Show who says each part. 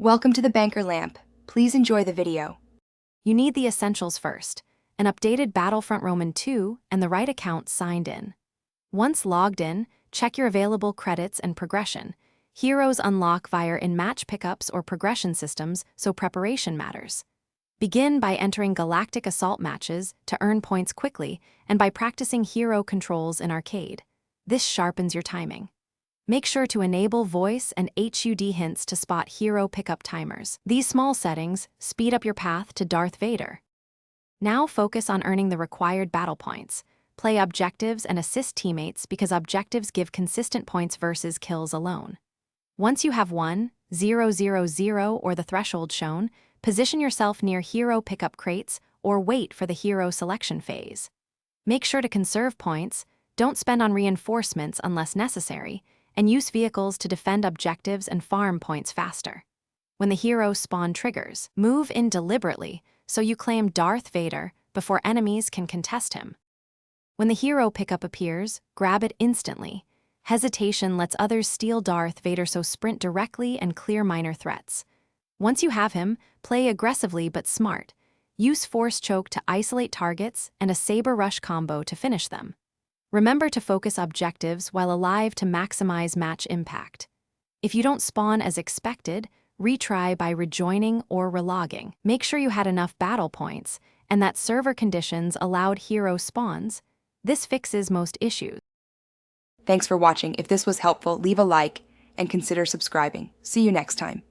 Speaker 1: Welcome to the Banker Lamp. Please enjoy the video.
Speaker 2: You need the essentials first: an updated Battlefront Roman 2 and the right account signed in. Once logged in, check your available credits and progression. Heroes unlock via in-match pickups or progression systems, so preparation matters. Begin by entering galactic assault matches to earn points quickly and by practicing hero controls in arcade. This sharpens your timing. Make sure to enable voice and HUD hints to spot hero pickup timers. These small settings speed up your path to Darth Vader. Now focus on earning the required battle points. Play objectives and assist teammates because objectives give consistent points versus kills alone. Once you have 1,000 or the threshold shown, position yourself near hero pickup crates or wait for the hero selection phase. Make sure to conserve points, don't spend on reinforcements unless necessary, and use vehicles to defend objectives and farm points faster. When the hero spawn triggers, move in deliberately so you claim Darth Vader before enemies can contest him. When the hero pickup appears, grab it instantly. Hesitation lets others steal Darth Vader, so sprint directly and clear minor threats. Once you have him, play aggressively but smart. Use Force Choke to isolate targets and a Saber Rush combo to finish them. Remember to focus objectives while alive to maximize match impact. If you don't spawn as expected, retry by rejoining or relogging. Make sure you had enough battle points and that server conditions allowed hero spawns. This fixes most issues.
Speaker 1: Thanks for watching. If this was helpful, leave a like and consider subscribing. See you next time.